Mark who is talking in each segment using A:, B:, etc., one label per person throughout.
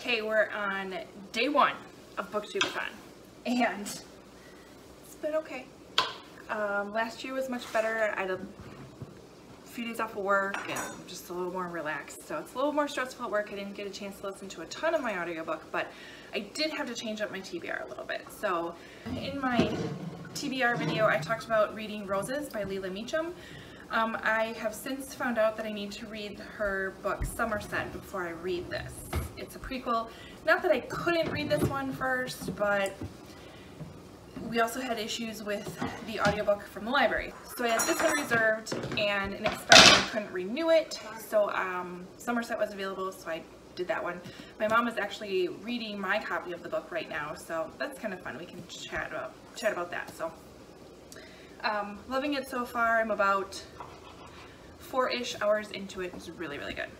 A: Okay, we're on day 1 of BookTubeAthon, and it's been okay. Last year was much better. I had a few days off of work and just a little more relaxed, so it's a little more stressful at work. I didn't get a chance to listen to a ton of my audiobook, but I did have to change up my TBR a little bit. So in my TBR video, I talked about reading Roses by Lindsey Meacham. I have since found out that I need to read her book Somerset before I read this. It's a prequel. Not that I couldn't read this one first, but we also had issues with the audiobook from the library. So I had this one reserved and an expired and couldn't renew it. So Somerset was available, so I did that one. My mom is actually reading my copy of the book right now, so that's kind of fun. We can chat about that. So loving it so far. I'm about 4-ish hours into it. It's really, really good.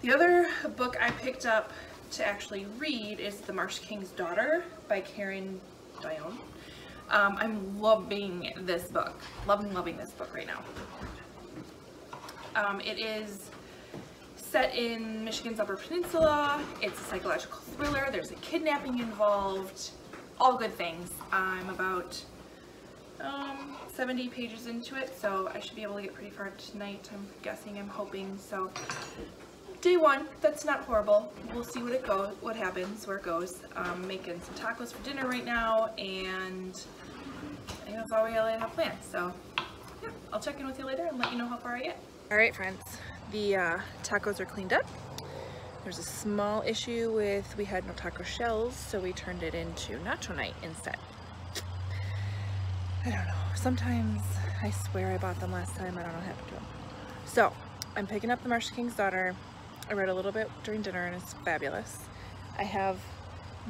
A: The other book I picked up to actually read is The Marsh King's Daughter by Karen Dion. I'm loving this book. Loving this book right now. It is set in Michigan's Upper Peninsula. It's a psychological thriller. There's a kidnapping involved. All good things. I'm about 70 pages into it, so I should be able to get pretty far tonight. I'm guessing, I'm hoping. So day 1, that's not horrible. We'll see what happens, where it goes. I'm making some tacos for dinner right now, and I think that's all we really have planned. So yeah, I'll check in with you later and let you know how far I get. All right, friends, the tacos are cleaned up. There's a small issue with, we had no taco shells, so we turned it into nacho night instead. I don't know, sometimes I swear I bought them last time. I don't know what happened to them. So I'm picking up The Marsh King's Daughter. I read a little bit during dinner and it's fabulous. I have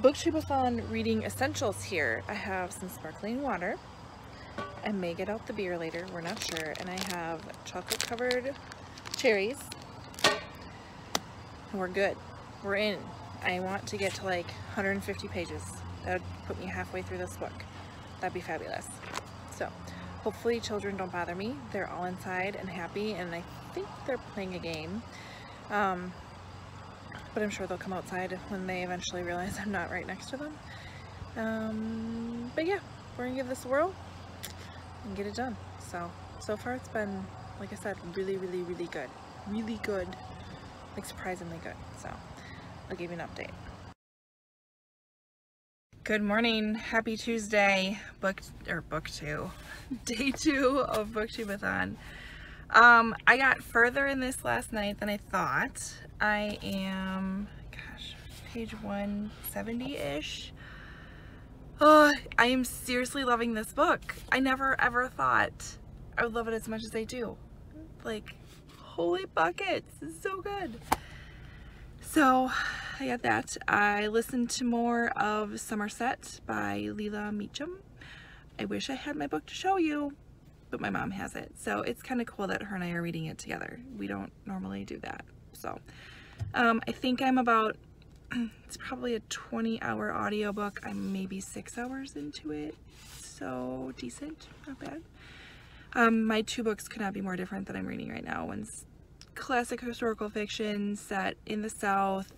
A: BookTubeAthon reading essentials here. I have some sparkling water. I may get out the beer later, we're not sure. And I have chocolate covered cherries. And we're good. We're in. I want to get to like 150 pages. That would put me halfway through this book. That'd be fabulous. So hopefully children don't bother me. They're all inside and happy, and I think they're playing a game. But I'm sure they'll come outside when they eventually realize I'm not right next to them. But yeah, we're gonna give this a whirl and get it done. So far it's been, like I said, really good. Really good. Like surprisingly good. So I'll give you an update. Good morning, happy Tuesday, day 2 of BookTubeAthon. I got further in this last night than I thought. I am, gosh, page 170-ish. Oh, I am seriously loving this book. I never ever thought I would love it as much as I do. Like, holy buckets, this is so good. So I got that. I listened to more of Somerset by Lindsey Meacham. I wish I had my book to show you, but my mom has it. So it's kind of cool that her and I are reading it together. We don't normally do that. So I think I'm about, it's probably a 20-hour audiobook. I'm maybe 6 hours into it. So decent, not bad. My 2 books could not be more different than I'm reading right now. One's classic historical fiction set in the South,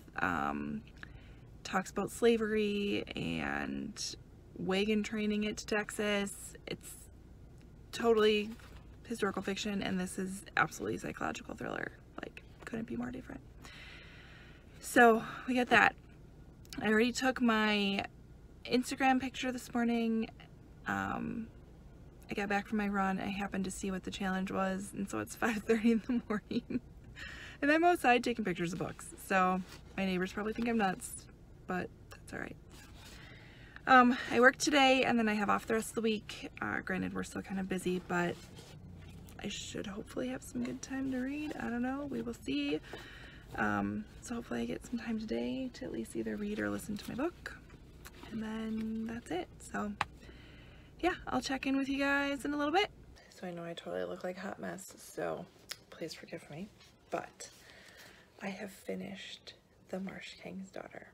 A: talks about slavery and wagon training it to Texas. It's totally historical fiction, and this is absolutely psychological thriller. Like, couldn't be more different. So we got that. I already took my Instagram picture this morning. I got back from my run. I happened to see what the challenge was, and so it's 5:30 in the morning. And I'm outside taking pictures of books. So my neighbors probably think I'm nuts, but that's all right. I work today, and then I have off the rest of the week. Granted, we're still kind of busy, but I should hopefully have some good time to read. I don't know. We will see. So hopefully I get some time today to at least either read or listen to my book. And then that's it. So yeah, I'll check in with you guys in a little bit. So I know I totally look like a hot mess, so please forgive me. But I have finished The Marsh King's Daughter.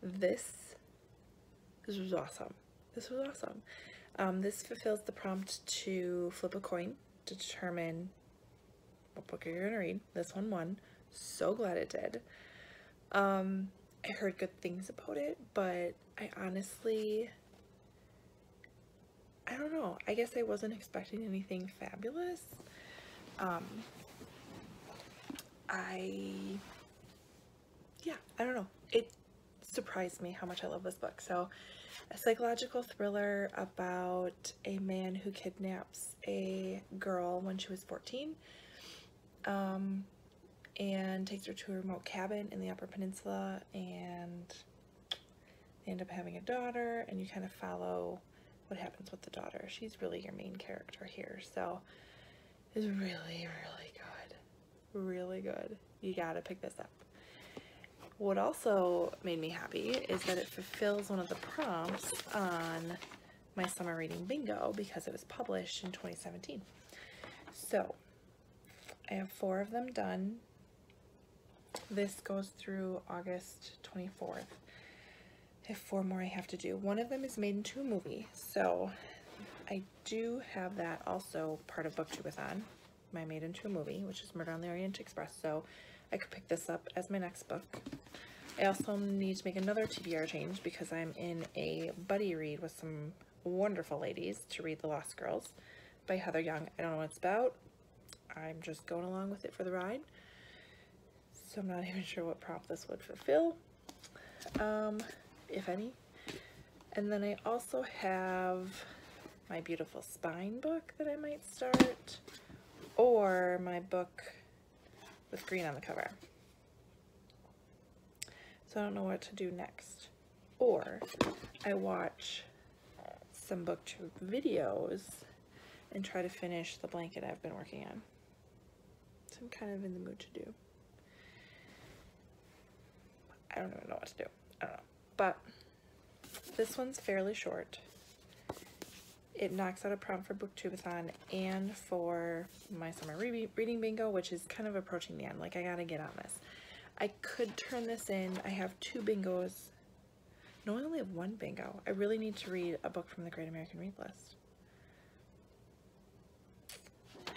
A: This was awesome. This was awesome. This fulfills the prompt to flip a coin to determine what book you're going to read. This one won. So glad it did. I heard good things about it, but I honestly, I don't know. I guess I wasn't expecting anything fabulous. I don't know. It surprised me how much I love this book. So, a psychological thriller about a man who kidnaps a girl when she was 14, and takes her to a remote cabin in the Upper Peninsula, and they end up having a daughter, and you kind of follow what happens with the daughter. She's really your main character here, so it's really, really good. Really good. You gotta pick this up. What also made me happy is that it fulfills one of the prompts on my summer reading bingo because it was published in 2017. So I have 4 of them done. This goes through August 24th. I have 4 more I have to do. One of them is made into a movie, so I do have that also part of BookTubeAthon, my made into a movie, which is Murder on the Orient Express, so I could pick this up as my next book. I also need to make another TBR change because I'm in a buddy read with some wonderful ladies to read The Lost Girls by Heather Young. I don't know what it's about. I'm just going along with it for the ride. So I'm not even sure what prompt this would fulfill, if any. And then I also have my Beautiful Spine book that I might start, or my book with green on the cover. So I don't know what to do next. Or I watch some BookTube videos and try to finish the blanket I've been working on. So I'm kind of in the mood to do. I don't even know what to do. I don't know. But this one's fairly short. It knocks out a prompt for BookTubeAthon and for my summer reading bingo, which is kind of approaching the end. Like, I gotta get on this. I could turn this in. I have 2 bingos. No, I only have 1 bingo. I really need to read a book from the Great American Read List.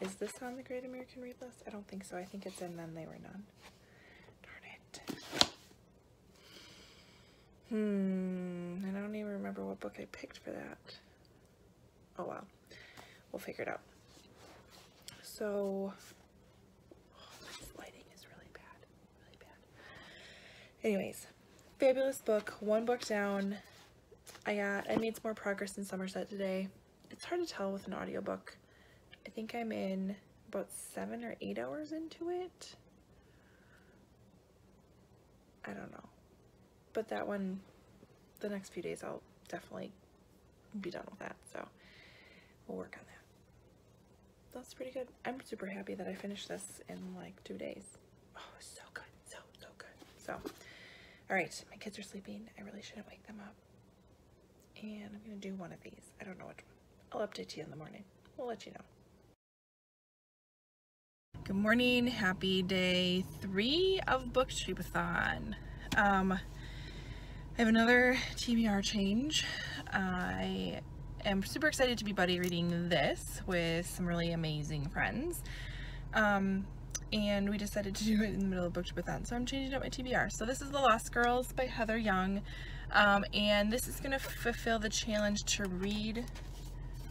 A: Is this on the Great American Read List? I don't think so. I think it's in Then They Were None. Darn it. I don't even remember what book I picked for that. Oh well, we'll figure it out. So, this lighting is really bad, really bad. Anyways, fabulous book, 1 book down. I made some more progress in Somerset today. It's hard to tell with an audiobook. I think I'm in about 7 or 8 hours into it. I don't know. But that one, the next few days I'll definitely be done with that, so we'll work on that. That's pretty good. I'm super happy that I finished this in like 2 days. Oh, it's so good. So good. So, alright, my kids are sleeping. I really shouldn't wake them up. And I'm going to do one of these. I don't know which one. I'll update you in the morning. We'll let you know. Good morning. Happy day 3 of BookTubeAthon. I have another TBR change. I am super excited to be buddy reading this with some really amazing friends. And we decided to do it in the middle of BookTubeAthon, so I'm changing up my TBR. So this is The Lost Girls by Heather Young, and this is going to fulfill the challenge to read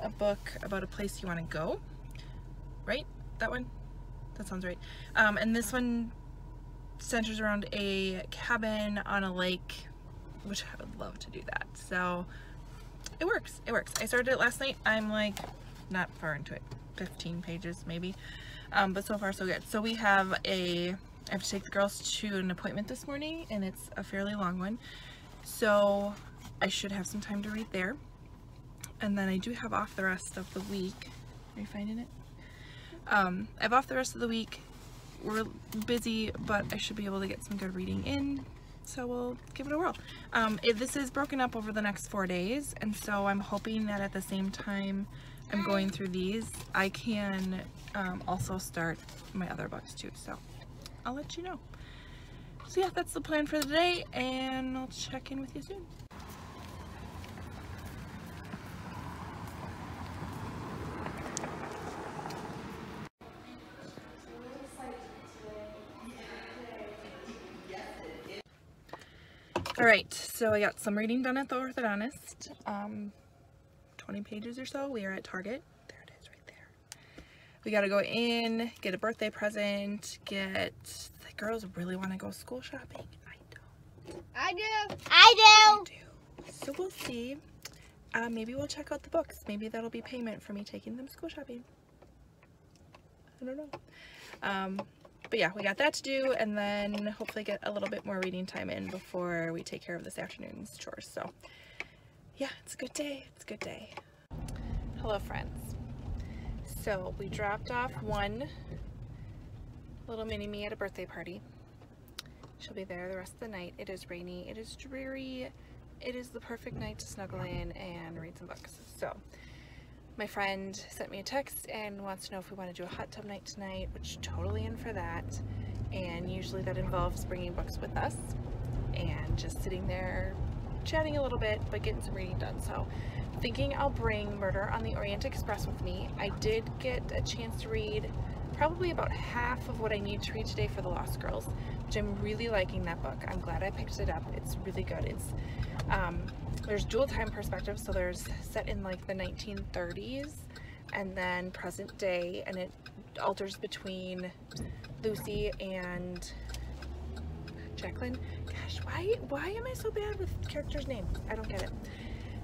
A: a book about a place you want to go. Right? That one? That sounds right. And this one centers around a cabin on a lake, which I would love to do that. So it works. It works. I started it last night. I'm like not far into it, 15 pages maybe, but so far so good. So we have I have to take the girls to an appointment this morning, and it's a fairly long one, so I should have some time to read there. And then I do have off the rest of the week. Are you finding it? I have off the rest of the week. We're busy, but I should be able to get some good reading in, so we'll give it a whirl. This is broken up over the next 4 days, and so I'm hoping that at the same time I'm going through these, I can also start my other books too, so I'll let you know. So yeah, that's the plan for the day, and I'll check in with you soon. Alright, so I got some reading done at the orthodontist. 20 pages or so. We are at Target. There it is right there. We gotta go in, get a birthday present, the girls really want to go school shopping. I do. So we'll see. Maybe we'll check out the books. Maybe that'll be payment for me taking them school shopping. I don't know. But yeah, we got that to do, and then hopefully get a little bit more reading time in before we take care of this afternoon's chores. So yeah, it's a good day. It's a good day. Hello, friends. So we dropped off one little mini-me at a birthday party. She'll be there the rest of the night. It is rainy. It is dreary. It is the perfect night to snuggle in and read some books. So my friend sent me a text and wants to know if we want to do a hot tub night tonight, which totally in for that. And usually that involves bringing books with us and just sitting there chatting a little bit, but getting some reading done. So thinking I'll bring Murder on the Orient Express with me. I did get a chance to read probably about half of what I need to read today for The Lost Girls, which I'm really liking that book. I'm glad I picked it up. It's really good. It's there's dual time perspective, so there's set in like the 1930s and then present day, and it alters between Lucy and Jacqueline. Gosh, why am I so bad with characters' names? I don't get it.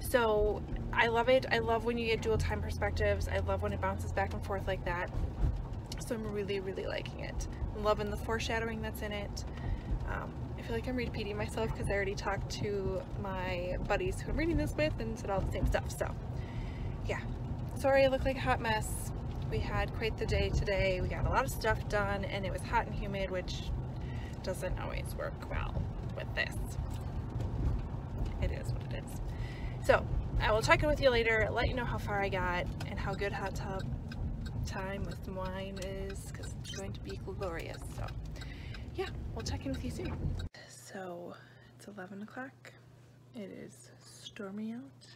A: So I love it. I love when you get dual time perspectives. I love when it bounces back and forth like that. So I'm really, really liking it. I'm loving the foreshadowing that's in it. I feel like I'm repeating myself because I already talked to my buddies who I'm reading this with and said all the same stuff. So yeah, sorry I look like a hot mess. We had quite the day today. We got a lot of stuff done and it was hot and humid, which doesn't always work well with this. It is what it is. So I will check in with you later, let you know how far I got and how good hot tub time with some wine is, because it's going to be glorious. So yeah, we'll check in with you soon. So it's 11 o'clock. It is stormy out,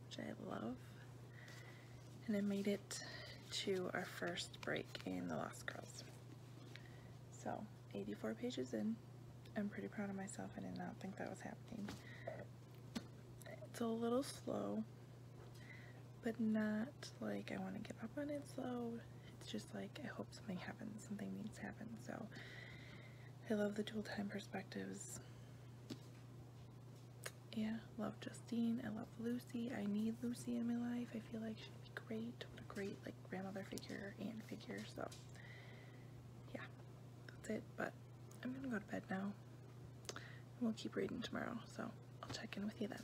A: which I love. And I made it to our first break in The Lost Girls. So 84 pages in. I'm pretty proud of myself. I did not think that was happening. It's a little slow, but not like I want to give up on it slow. It's just like I hope something happens, something needs to happen. So I love the dual time perspectives. Yeah, love Justine. I love Lucy. I need Lucy in my life. I feel like she'd be great. What a great like grandmother figure, aunt figure. So yeah, that's it. But I'm gonna go to bed now. And we'll keep reading tomorrow. So I'll check in with you then.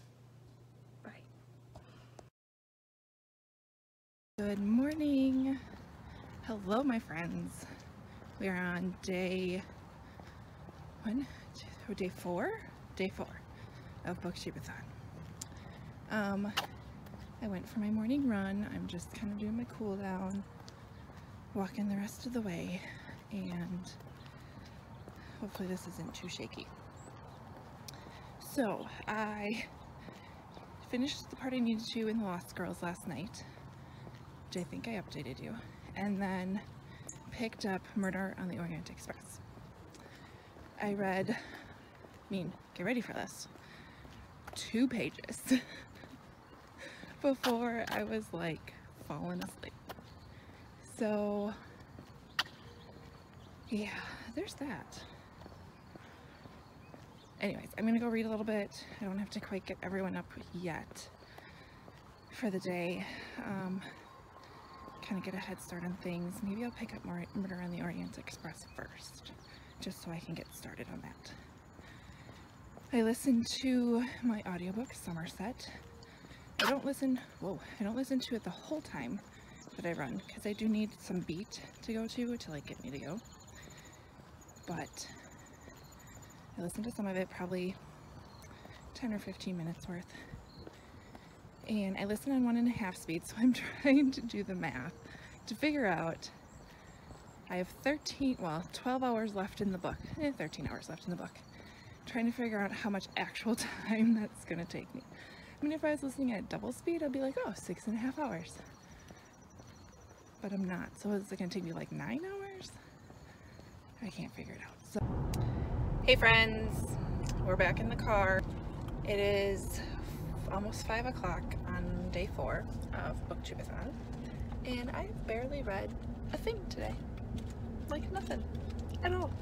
A: Bye. Good morning. Hello, my friends. We are on day four of BookTubeAthon. I went for my morning run. I'm just kind of doing my cool down, walking the rest of the way, and hopefully this isn't too shaky. So I finished the part I needed to in The Lost Girls last night, which I think I updated you, and then picked up Murder on the Orient Express. I read, get ready for this, 2 pages before I was like falling asleep. So yeah, there's that. Anyways, I'm gonna go read a little bit. I don't have to quite get everyone up yet for the day. Kind of get a head start on things. Maybe I'll pick up Murder on the Orient Express first, just so I can get started on that. I listen to my audiobook, Somerset. I don't listen to it the whole time that I run, because I do need some beat to go to like get me to go. But I listened to some of it, probably 10 or 15 minutes worth. And I listen on 1.5 speed, so I'm trying to do the math to figure out. I have 12 hours left in the book. 13 hours left in the book. Trying to figure out how much actual time that's gonna take me. I mean, if I was listening at double speed, I'd be like, oh, 6.5 hours. But I'm not. So is it gonna take me like 9 hours? I can't figure it out. So, hey friends, we're back in the car. It is almost 5 o'clock on day 4 of BookTubeAthon, and I've barely read a thing today. Like nothing at all.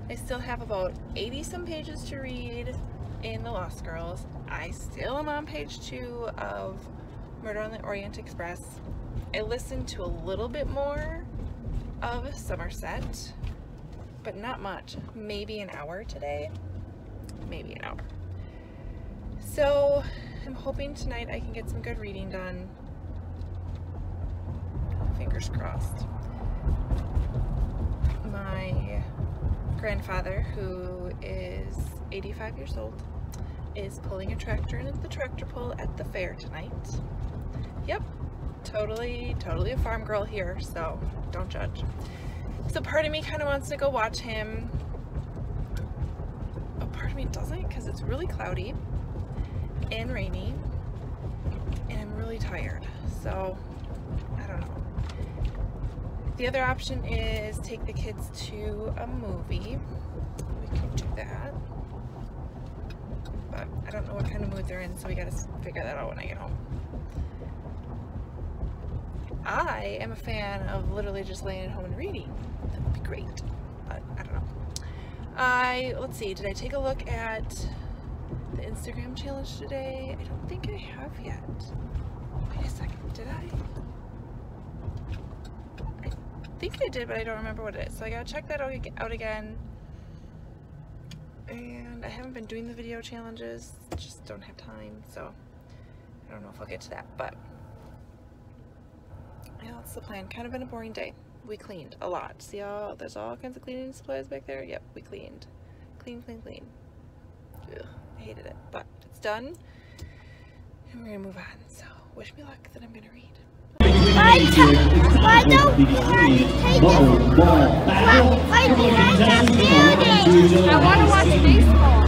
A: I still have about 80 some pages to read in The Lost Girls. I still am on page 2 of Murder on the Orient Express. I listened to a little bit more of Somerset, but not much. Maybe an hour today. Maybe an hour. So I'm hoping tonight I can get some good reading done. Fingers crossed. My grandfather, who is 85 years old, is pulling a tractor in the tractor pull at the fair tonight. Yep, totally a farm girl here, so don't judge. So part of me kind of wants to go watch him. A part of me doesn't, because it's really cloudy and rainy, and I'm really tired, so I don't know. The other option is take the kids to a movie. We can do that, but I don't know what kind of mood they're in, so we gotta figure that out when I get home. I am a fan of literally just laying at home and reading. That would be great, but I don't know. Let's see, did I take a look at the Instagram challenge today? I don't think I have yet. Wait a second, did I? I think I did, but I don't remember what it is. So I gotta check that out again. And I haven't been doing the video challenges, just don't have time, so I don't know if I'll get to that, but yeah, that's the plan. Kind of been a boring day. We cleaned a lot. See how there's all kinds of cleaning supplies back there? Yep, we cleaned. Clean. Ugh, I hated it, but it's done, and we're gonna move on. So wish me luck that I'm gonna read.
B: Why don't we have to take it? Why behind that building? I want to watch baseball.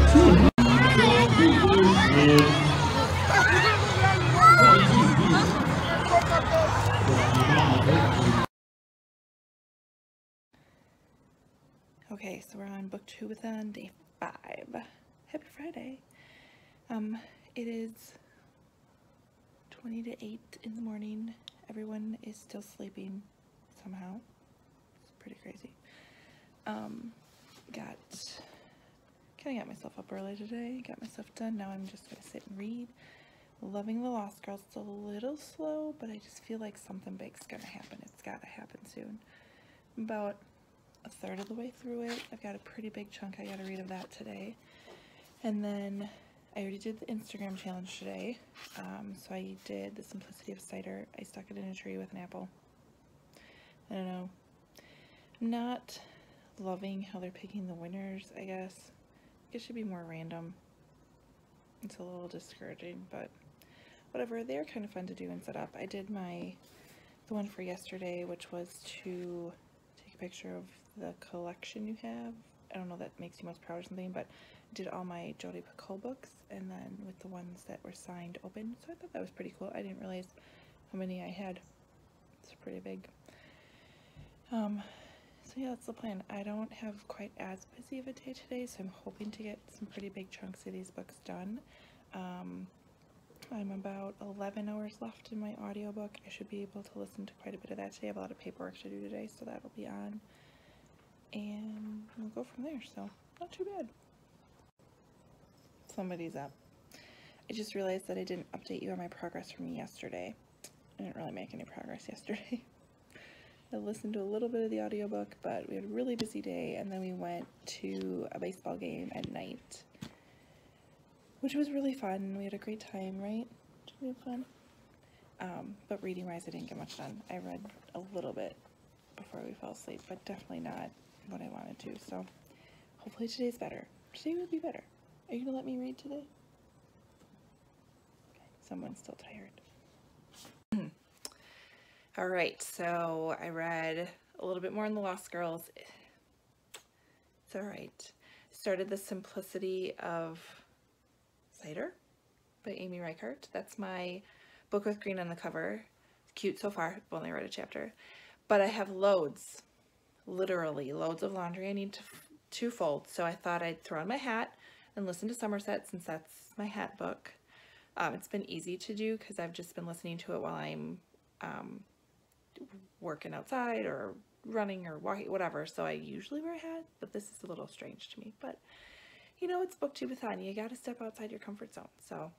A: Okay, so we're on BookTubeAthon day 5. Happy Friday. It is 20 to 8 in the morning. Everyone is still sleeping somehow. It's pretty crazy. Kind of got myself up early today, got my stuff done. Now I'm just gonna sit and read. Loving The Lost Girls. It's a little slow, but I just feel like something big's gonna happen. It's gotta happen soon. I'm about a third of the way through it. I've got a pretty big chunk I gotta read of that today. And then I already did the Instagram challenge today. So I did the Simplicity of Cider. I stuck it in a tree with an apple. I don't know. I'm not loving how they're picking the winners, I guess. It should be more random. It's a little discouraging, but whatever. They're kind of fun to do and set up. I did the one for yesterday, which was to take a picture of the collection you have. I don't know, that makes you most proud or something, but I did all my Jodi Picoult books, and then with the ones that were signed open, so I thought that was pretty cool. I didn't realize how many I had. It's pretty big. So yeah, that's the plan. I don't have quite as busy of a day today, so I'm hoping to get some pretty big chunks of these books done. I'm about 11 hours left in my audiobook. I should be able to listen to quite a bit of that today. I have a lot of paperwork to do today, so that'll be on. And we'll go from there, so not too bad. Somebody's up. I just realized that I didn't update you on my progress from yesterday. I didn't really make any progress yesterday. I listened to a little bit of the audiobook, but we had a really busy day, and then we went to a baseball game at night, which was really fun. We had a great time, right? Did we have fun? But reading-wise, I didn't get much done. I read a little bit before we fell asleep, but definitely not what I wanted to, so hopefully today's better. Today will be better. Are you gonna let me read today? Okay, someone's still tired. All right, so I read a little bit more in The Lost Girls. It's all right. Started The Simplicity of Cider by Amy Reichert. That's my book with green on the cover. It's cute so far. I've only read a chapter. But I have loads, literally loads of laundry I need to fold. So I thought I'd throw on my hat, and listen to Somerset since that's my hat book. It's been easy to do because I've just been listening to it while I'm working outside or running or walking, whatever. So I usually wear a hat, but this is a little strange to me. But you know, it's BookTubeAthon. You got to step outside your comfort zone. So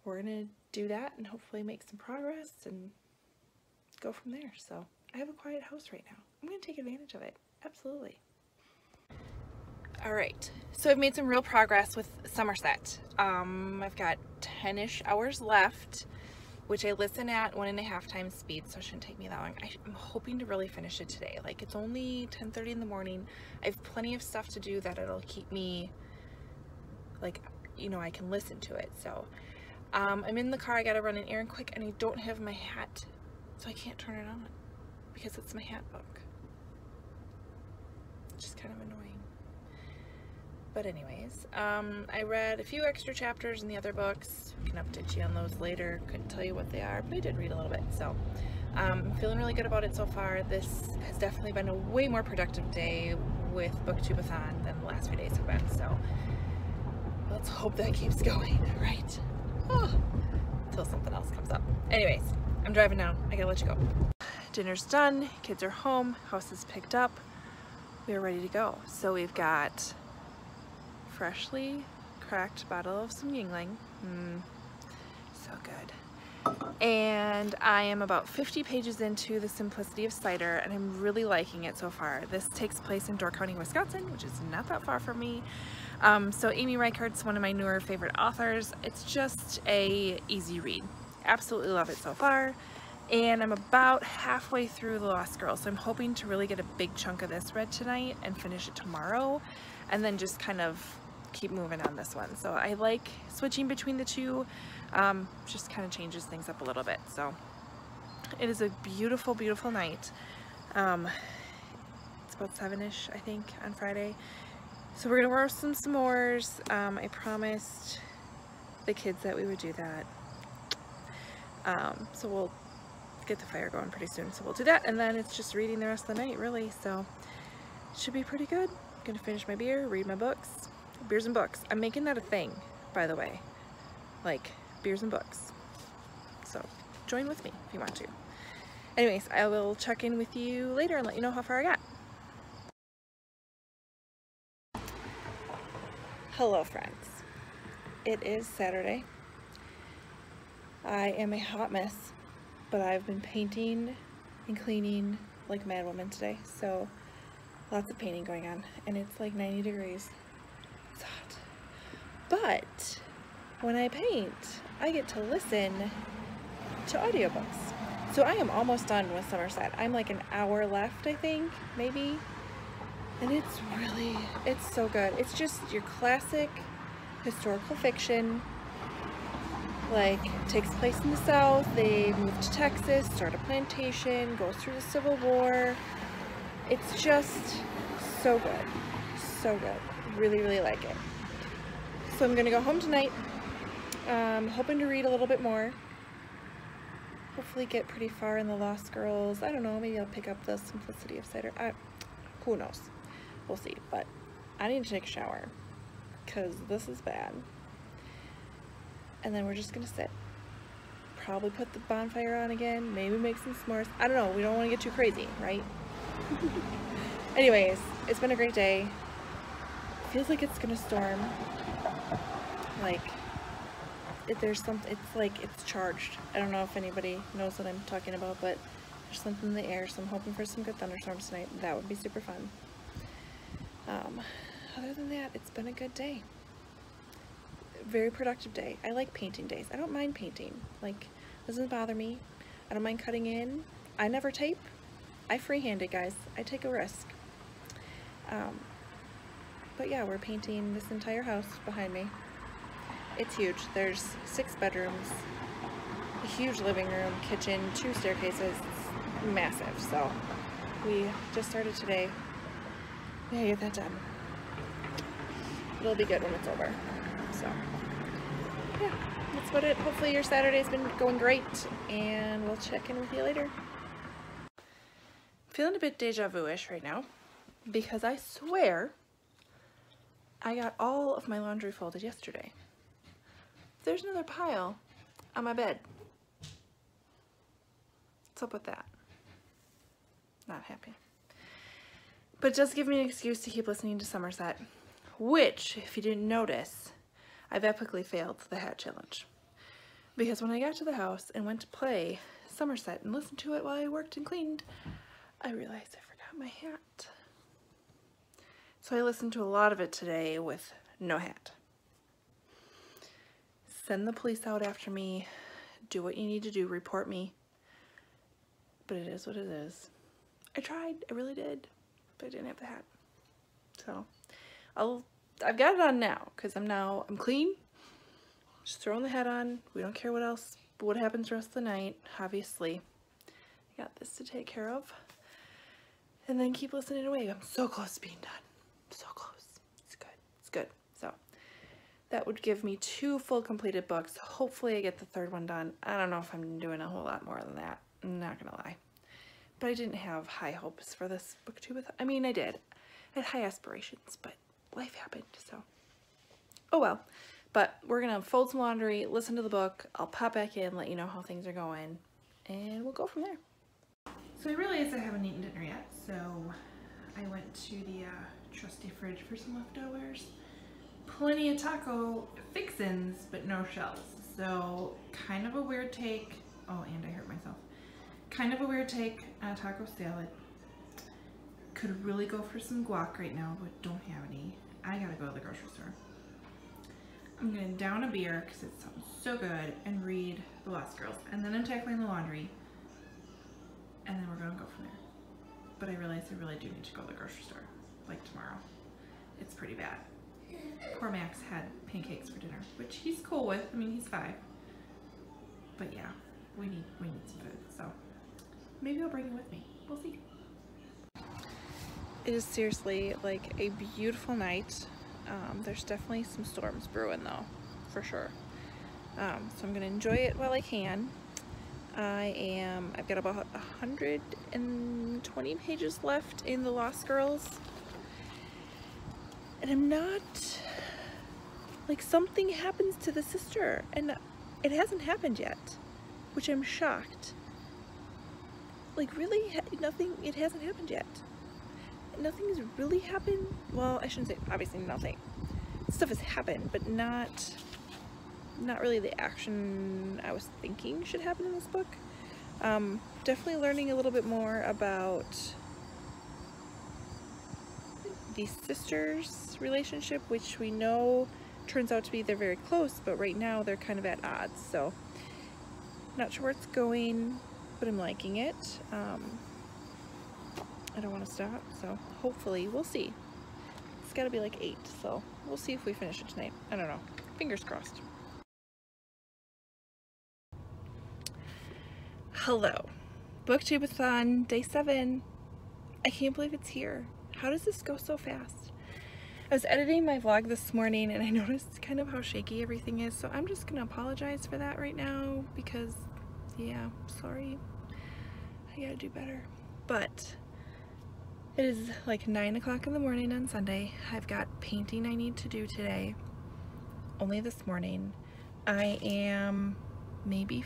A: we're going to do that and hopefully make some progress and go from there. So I have a quiet house right now. I'm going to take advantage of it. Absolutely. All right. So I've made some real progress with Somerset. I've got 10-ish hours left, which I listen at 1.5 times speed, so it shouldn't take me that long. I'm hoping to really finish it today. Like, it's only 10:30 in the morning. I have plenty of stuff to do that it'll keep me, like, you know, I can listen to it. So I'm in the car. I gotta run an errand quick, and I don't have my hat, so I can't turn it on because it's my hat book. It's just kind of annoying. But anyways, I read a few extra chapters in the other books. I can update you on those later. Couldn't tell you what they are, but I did read a little bit. So I'm feeling really good about it so far. This has definitely been a way more productive day with BookTubeAthon than the last few days have been. So let's hope that keeps going, right? Until something else comes up. Anyways, I'm driving now. I gotta let you go. Dinner's done. Kids are home. House is picked up. We are ready to go. So we've got freshly cracked bottle of some Yingling. So good. And I am about 50 pages into The Simplicity of Cider, and I'm really liking it so far. This takes place in Door County, Wisconsin, which is not that far from me. So Amy Reichart's one of my newer favorite authors. It's just a easy read. Absolutely love it so far. And I'm about halfway through The Lost Girl, so I'm hoping to really get a big chunk of this read tonight and finish it tomorrow, and then just kind of keep moving on this one. So I like switching between the two. Just kind of changes things up a little bit. So it is a beautiful, beautiful night. It's about 7-ish, I think, on Friday. So we're gonna roast some s'mores. I promised the kids that we would do that. So we'll get the fire going pretty soon. So we'll do that, and then it's just reading the rest of the night, really. So it should be pretty good. I'm gonna finish my beer, read my books. Beers and books. I'm making that a thing, by the way. Like, beers and books. So join with me if you want to. Anyways, I will check in with you later and let you know how far I got. Hello, friends. It is Saturday. I am a hot mess, but I've been painting and cleaning like a mad woman today. So lots of painting going on, and it's like 90 degrees. It's hot. But when I paint, I get to listen to audiobooks. So I am almost done with Somerset. I'm like an hour left, I think, maybe. And it's so good. It's just your classic historical fiction. Like, takes place in the South. They move to Texas, start a plantation, goes through the Civil War. It's just so good. So good. Really, really like it. So I'm gonna go home tonight. Hoping to read a little bit more. Hopefully get pretty far in The Lost Girls. I don't know, maybe I'll pick up The Simplicity of Cider. Who knows? We'll see. But I need to take a shower because this is bad. And then we're just gonna sit. Probably put the bonfire on again. Maybe make some s'mores. I don't know. We don't want to get too crazy, right? Anyways, it's been a great day. Feels like it's gonna storm. Like, there's something, it's like it's charged. I don't know if anybody knows what I'm talking about, but there's something in the air, so I'm hoping for some good thunderstorms tonight. That would be super fun. Other than that, it's been a good day. Very productive day. I like painting days. I don't mind painting. Like, it doesn't bother me. I don't mind cutting in. I never tape. I freehand it, guys. I take a risk. But yeah, we're painting this entire house behind me. It's huge. There's 6 bedrooms, a huge living room, kitchen, 2 staircases. It's massive. So we just started today. We gotta get that done. It'll be good when it's over. So yeah, that's about it. Hopefully your Saturday's been going great, and we'll check in with you later. Feeling a bit deja vu-ish right now, because I swear I got all of my laundry folded yesterday. There's another pile on my bed. What's up with that? Not happy. But it does give me an excuse to keep listening to Somerset, which, if you didn't notice, I've epically failed the hat challenge. Because when I got to the house and went to play Somerset and listened to it while I worked and cleaned, I realized I forgot my hat. So I listened to a lot of it today with no hat. Send the police out after me, do what you need to do, report me. But it is what it is. I tried, I really did, but I didn't have the hat. So I've got it on now, because I'm clean. Just throwing the hat on. We don't care what happens the rest of the night, obviously. I got this to take care of. And then keep listening away. I'm so close to being done. So close. It's good. It's good. So that would give me 2 full completed books. Hopefully I get the 3rd one done. I don't know if I'm doing a whole lot more than that. I'm not gonna lie. But I didn't have high hopes for this BookTubeathon. I mean, I did. I had high aspirations, but life happened, so. Oh well. But we're gonna fold some laundry, listen to the book. I'll pop back in, let you know how things are going, and we'll go from there. So I realized I haven't eaten dinner yet, so I went to the trusty fridge for some leftovers. Plenty of taco fixins, but no shells. So kind of a weird take. Oh, and I hurt myself. Kind of a weird take on a taco salad. Could really go for some guac right now, but don't have any. I gotta go to the grocery store. I'm gonna down a beer because it sounds so good and read The Lost Girls. And then I'm tackling the laundry. And then we're gonna go from there. But I realize I really do need to go to the grocery store, like tomorrow. It's pretty bad. Poor Max had pancakes for dinner, which he's cool with. I mean, he's 5. But yeah, we need some food. So maybe I'll bring it with me. We'll see. It is seriously like a beautiful night. There's definitely some storms brewing though, for sure. So I'm gonna enjoy it while I can. I've got about 120 pages left in The Lost Girls. And I'm not, like, something happens to the sister and it hasn't happened yet, which I'm shocked. Like, really, nothing, it hasn't happened yet. Nothing has really happened. Well, I shouldn't say, obviously nothing. Stuff has happened, but not really the action I was thinking should happen in this book. Definitely learning a little bit more about the sisters' relationship, which we know turns out to be they're very close, but right now they're kind of at odds. So, not sure where it's going, but I'm liking it. I don't want to stop, so hopefully we'll see. It's got to be like 8, so we'll see if we finish it tonight. I don't know. Fingers crossed. Hello. BookTubeAthon Day 7. I can't believe it's here. How does this go so fast? I was editing my vlog this morning and I noticed kind of how shaky everything is, so I'm just gonna apologize for that right now because, yeah, sorry. I gotta do better. But it is like 9 o'clock in the morning on Sunday. I've got painting I need to do today. Only this morning. I am maybe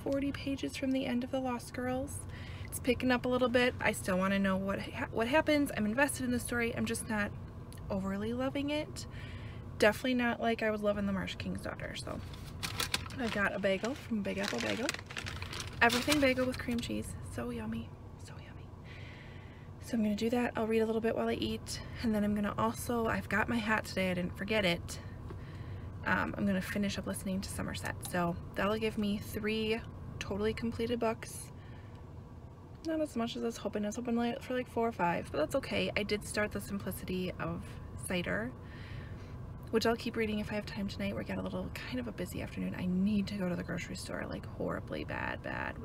A: 40 pages from the end of The Lost Girls. It's picking up a little bit. I still want to know what happens. I'm invested in the story. I'm just not overly loving it. Definitely not like I was loving The Marsh King's Daughter. So I got a bagel from Big Apple Bagel. Everything bagel with cream cheese. So yummy. So yummy. So I'm going to do that. I'll read a little bit while I eat. And then I'm going to also, I've got my hat today. I didn't forget it. I'm going to finish up listening to Somerset. So that'll give me 3 totally completed books. Not as much as I was hoping. I was hoping for like 4 or 5, but that's okay. I did start The Simplicity of Cider, which I'll keep reading if I have time tonight. We got a little kind of a busy afternoon. I need to go to the grocery store, like horribly bad.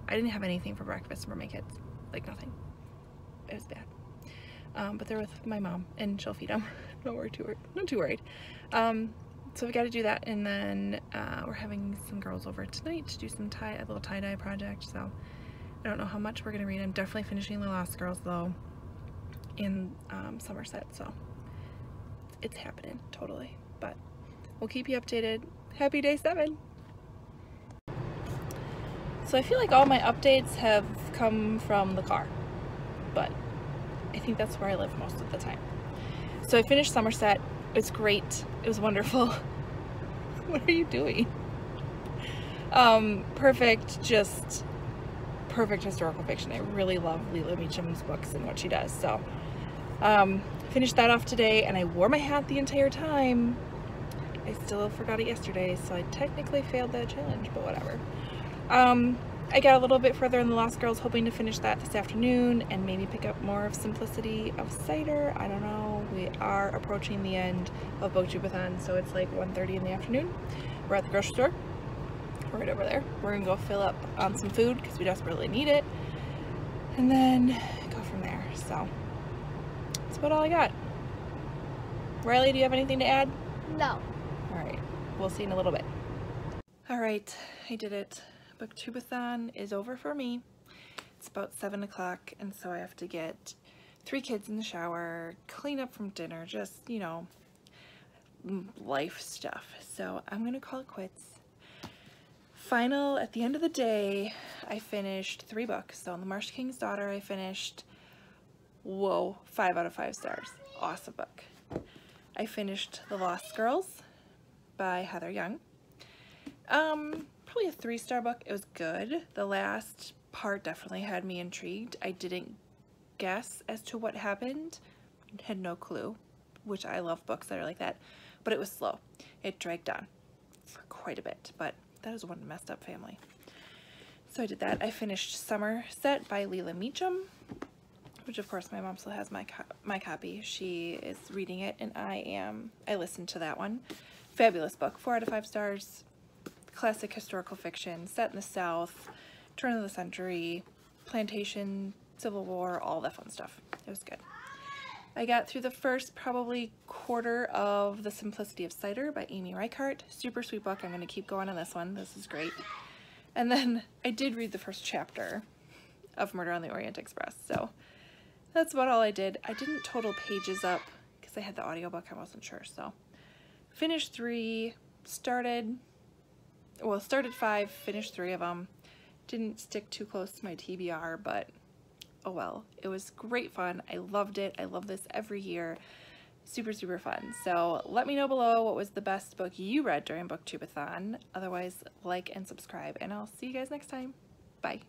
A: I didn't have anything for breakfast for my kids, like nothing. It was bad. But they're with my mom and she'll feed them. Not too worried. So we got to do that, and then we're having some girls over tonight to do some a little tie-dye project. So I don't know how much we're gonna read. I'm definitely finishing The Lost Girls though in Somerset. So it's happening, totally. But we'll keep you updated. Happy day 7. So I feel like all my updates have come from the car, but I think that's where I live most of the time. So I finished Somerset. It's great. It was wonderful. What are you doing? Perfect, just perfect historical fiction. I really love Leela Meacham's books and what she does. So finished that off today, and I wore my hat the entire time. I still forgot it yesterday, so I technically failed that challenge, but whatever. I got a little bit further in The Lost Girls, hoping to finish that this afternoon and maybe pick up more of Simplicity of Cider. I don't know. We are approaching the end of BookTubeAthon, so it's like 1:30 in the afternoon. We're at the grocery store. We're right over there. We're gonna go fill up on some food because we desperately need it, and then go from there. So that's about all I got. Riley, do you have anything to add?
C: No.
A: All right. We'll see in a little bit. All right. I did it. BookTubeAthon is over for me. It's about 7 o'clock, and so I have to get 3 kids in the shower, clean up from dinner, just, you know, life stuff. So I'm gonna call it quits. At the end of the day, I finished 3 books. So on The Marsh King's Daughter, I finished, whoa, 5 out of 5 stars. Awesome book. I finished The Lost Girls by Heather Young. Probably a 3-star book. It was good. The last part definitely had me intrigued. I didn't guess as to what happened. Had no clue, which I love books that are like that, but it was slow. It dragged on for quite a bit, but that is one messed up family. So I did that. I finished Somerset by Leela Meacham, which of course my mom still has my copy. She is reading it, and I listened to that one. Fabulous book. 4 out of 5 stars. Classic historical fiction set in the South, turn of the century, plantation, Civil War, all that fun stuff. It was good. I got through the first probably quarter of The Simplicity of Cider by Amy Reichert. Super sweet book. I'm going to keep going on this one. This is great. And then I did read the first chapter of Murder on the Orient Express. So that's about all I did. I didn't total pages up because I had the audiobook. I wasn't sure. So finished 3, started 5, finished 3 of them. Didn't stick too close to my TBR, but oh well. It was great fun. I loved it. I love this every year. Super, super fun. So let me know below what was the best book you read during BookTubeAthon. Otherwise, like and subscribe, and I'll see you guys next time. Bye.